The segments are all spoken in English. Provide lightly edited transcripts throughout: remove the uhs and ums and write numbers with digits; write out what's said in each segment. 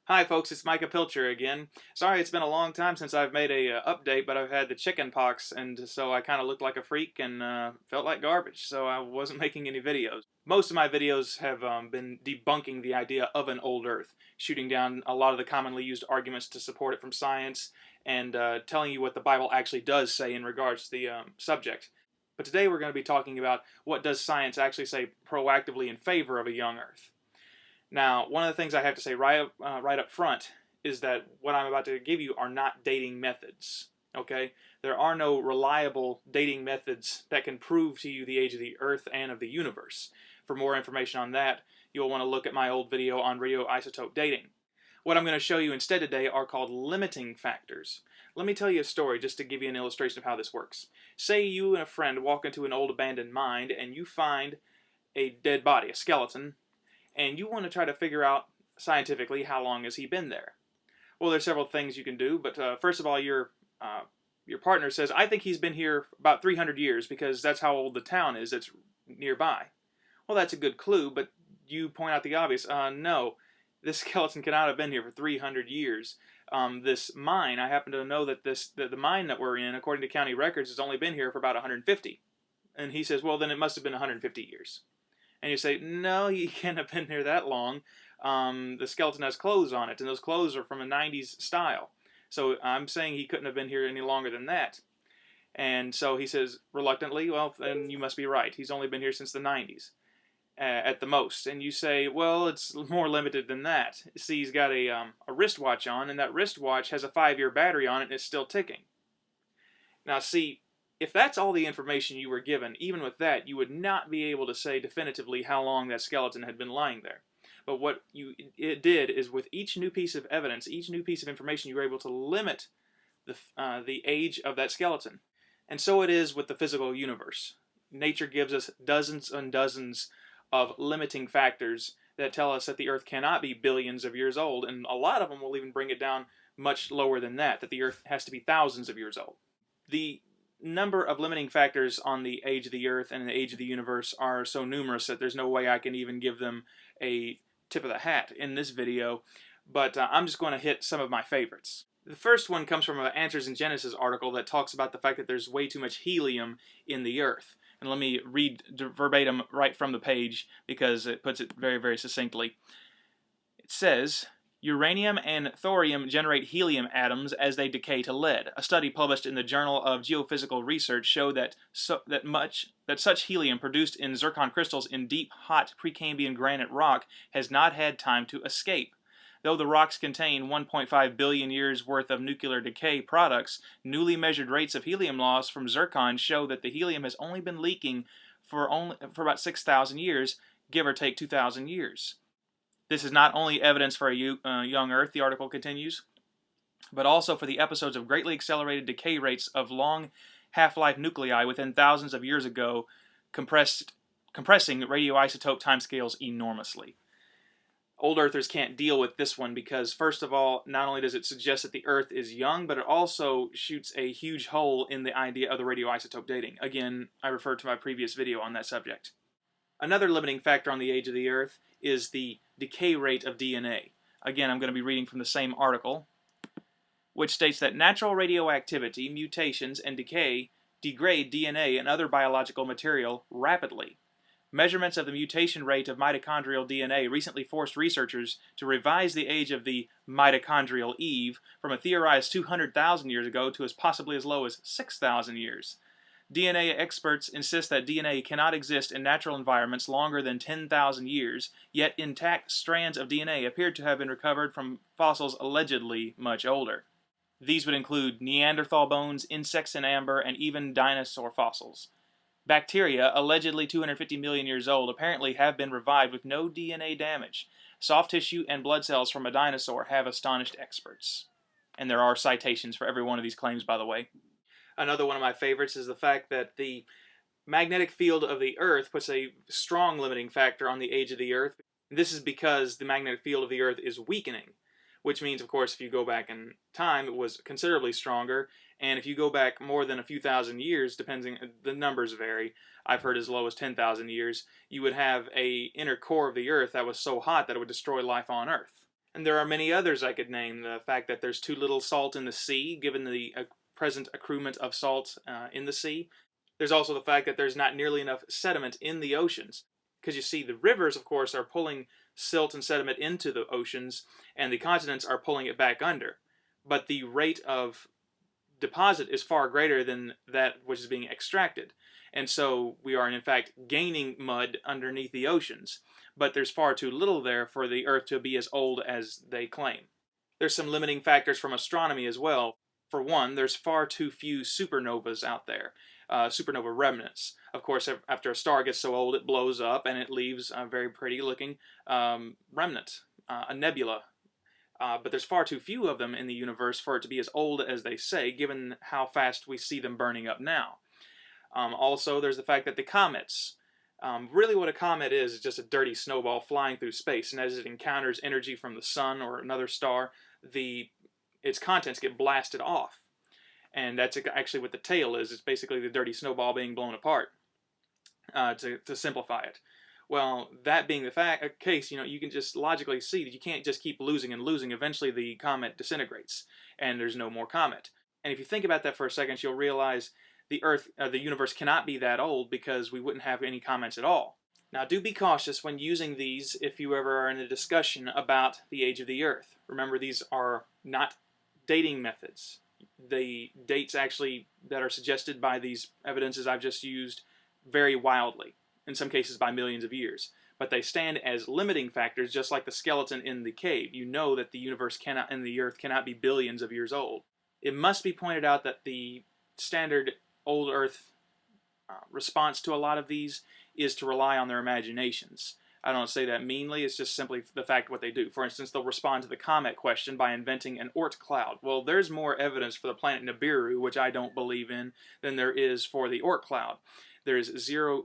Hi folks, it's Micah Pilcher again. Sorry it's been a long time since I've made a update, but I've had the chicken pox and so I kind of looked like a freak and felt like garbage, so I wasn't making any videos. Most of my videos have been debunking the idea of an old Earth, shooting down a lot of the commonly used arguments to support it from science, and telling you what the Bible actually does say in regards to the subject. But today we're going to be talking about what does science actually say proactively in favor of a young Earth. Now, one of the things I have to say right up front is that what I'm about to give you are not dating methods. Okay? There are no reliable dating methods that can prove to you the age of the Earth and of the universe. For more information on that, you'll want to look at my old video on radioisotope dating. What I'm going to show you instead today are called limiting factors. Let me tell you a story just to give you an illustration of how this works. Say you and a friend walk into an old abandoned mine and you find a dead body, a skeleton, and you want to try to figure out scientifically how long has he been there. Well, there's several things you can do, but first of all, your partner says, I think he's been here about 300 years because that's how old the town is that's nearby. Well, that's a good clue, but you point out the obvious. No, this skeleton cannot have been here for 300 years. This mine, I happen to know that the mine that we're in, according to county records, has only been here for about 150. And he says, well, then it must have been 150 years. And you say, no, he can't have been here that long. The skeleton has clothes on it, and those clothes are from a 90s style. So I'm saying he couldn't have been here any longer than that. And so he says, reluctantly, well, then you must be right. He's only been here since the 90s, at the most. And you say, well, it's more limited than that. See, he's got a wristwatch on, and that wristwatch has a 5-year battery on it, and it's still ticking. Now, see, if that's all the information you were given, even with that, you would not be able to say definitively how long that skeleton had been lying there. But what it did is with each new piece of evidence, each new piece of information, you were able to limit the age of that skeleton. And so it is with the physical universe. Nature gives us dozens and dozens of limiting factors that tell us that the Earth cannot be billions of years old, and a lot of them will even bring it down much lower than that the Earth has to be thousands of years old. The number of limiting factors on the age of the Earth and the age of the universe are so numerous that there's no way I can even give them a tip of the hat in this video, but I'm just going to hit some of my favorites. The first one comes from an Answers in Genesis article that talks about the fact that there's way too much helium in the Earth. And let me read verbatim right from the page because it puts it very, very succinctly. It says, uranium and thorium generate helium atoms as they decay to lead. A study published in the Journal of Geophysical Research showed that such helium produced in zircon crystals in deep, hot Precambrian granite rock has not had time to escape. Though the rocks contain 1.5 billion years worth of nuclear decay products, newly measured rates of helium loss from zircon show that the helium has only been leaking for about 6,000 years, give or take 2,000 years. This is not only evidence for a young Earth, the article continues, but also for the episodes of greatly accelerated decay rates of long half-life nuclei within thousands of years ago, compressing radioisotope timescales enormously. Old Earthers can't deal with this one because, first of all, not only does it suggest that the Earth is young, but it also shoots a huge hole in the idea of the radioisotope dating. Again, I refer to my previous video on that subject. Another limiting factor on the age of the Earth is the decay rate of DNA. Again, I'm going to be reading from the same article, which states that natural radioactivity, mutations, and decay degrade DNA and other biological material rapidly. Measurements of the mutation rate of mitochondrial DNA recently forced researchers to revise the age of the mitochondrial Eve from a theorized 200,000 years ago to possibly as low as 6,000 years. DNA experts insist that DNA cannot exist in natural environments longer than 10,000 years, yet intact strands of DNA appear to have been recovered from fossils allegedly much older. These would include Neanderthal bones, insects in amber, and even dinosaur fossils. Bacteria, allegedly 250 million years old, apparently have been revived with no DNA damage. Soft tissue and blood cells from a dinosaur have astonished experts. And there are citations for every one of these claims, by the way. Another one of my favorites is the fact that the magnetic field of the Earth puts a strong limiting factor on the age of the Earth. This is because the magnetic field of the Earth is weakening, which means, of course, if you go back in time, it was considerably stronger. And if you go back more than a few thousand years, depending, the numbers vary, I've heard as low as 10,000 years, you would have an inner core of the Earth that was so hot that it would destroy life on Earth. And there are many others I could name. The fact that there's too little salt in the sea, given the present accruement of salt in the sea. There's also the fact that there's not nearly enough sediment in the oceans. Because you see, the rivers, of course, are pulling silt and sediment into the oceans, and the continents are pulling it back under. But the rate of deposit is far greater than that which is being extracted. And so we are, in fact, gaining mud underneath the oceans. But there's far too little there for the Earth to be as old as they claim. There's some limiting factors from astronomy as well. For one, there's far too few supernovas out there, supernova remnants. Of course, after a star gets so old, it blows up and it leaves a very pretty looking remnant, a nebula. But there's far too few of them in the universe for it to be as old as they say, given how fast we see them burning up now. Also, there's the fact that the comets, really what a comet is just a dirty snowball flying through space, and as it encounters energy from the sun or another star, its contents get blasted off. And that's actually what the tail is. It's basically the dirty snowball being blown apart, to simplify it. Well, that being the case, you can just logically see that you can't just keep losing and losing. Eventually the comet disintegrates, and there's no more comet. And if you think about that for a second, you'll realize the universe cannot be that old, because we wouldn't have any comets at all. Now, do be cautious when using these if you ever are in a discussion about the age of the Earth. Remember, these are not dating methods. The dates actually that are suggested by these evidences I've just used vary wildly, in some cases by millions of years. But they stand as limiting factors, just like the skeleton in the cave. You know that the universe and the Earth cannot be billions of years old. It must be pointed out that the standard old Earth response to a lot of these is to rely on their imaginations. I don't say that meanly, it's just simply the fact of what they do. For instance, they'll respond to the comet question by inventing an Oort cloud. Well, there's more evidence for the planet Nibiru, which I don't believe in, than there is for the Oort cloud. There's zero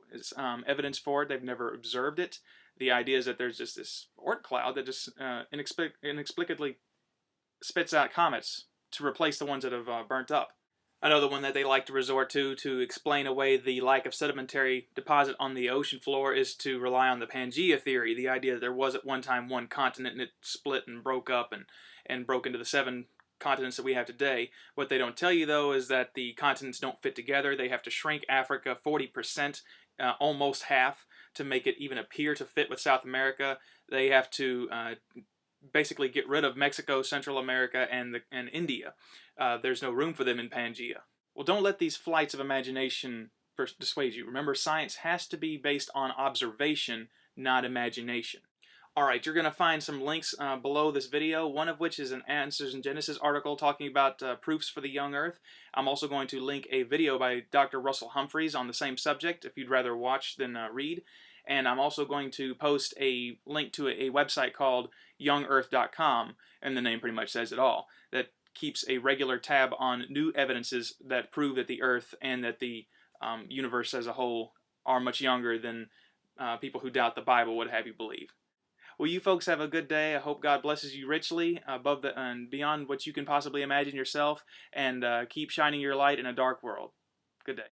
evidence for it. They've never observed it. The idea is that there's just this Oort cloud that just inexplicably spits out comets to replace the ones that have burnt up. Another one that they like to resort to explain away the lack of sedimentary deposit on the ocean floor is to rely on the Pangea theory, the idea that there was at one time one continent and it split and broke up and broke into the 7 continents that we have today. What they don't tell you, though, is that the continents don't fit together. They have to shrink Africa 40%, almost half, to make it even appear to fit with South America. They have to basically get rid of Mexico, Central America, and India. There's no room for them in Pangea. Well, don't let these flights of imagination dissuade you. Remember, science has to be based on observation, not imagination. Alright, you're going to find some links below this video, one of which is an Answers in Genesis article talking about proofs for the young Earth. I'm also going to link a video by Dr. Russell Humphreys on the same subject, if you'd rather watch than read. And I'm also going to post a link to a website called youngearth.com, and the name pretty much says it all, that keeps a regular tab on new evidences that prove that the Earth and that the universe as a whole are much younger than people who doubt the Bible would have you believe. Well, you folks have a good day. I hope God blesses you richly above and beyond what you can possibly imagine yourself, and keep shining your light in a dark world. Good day.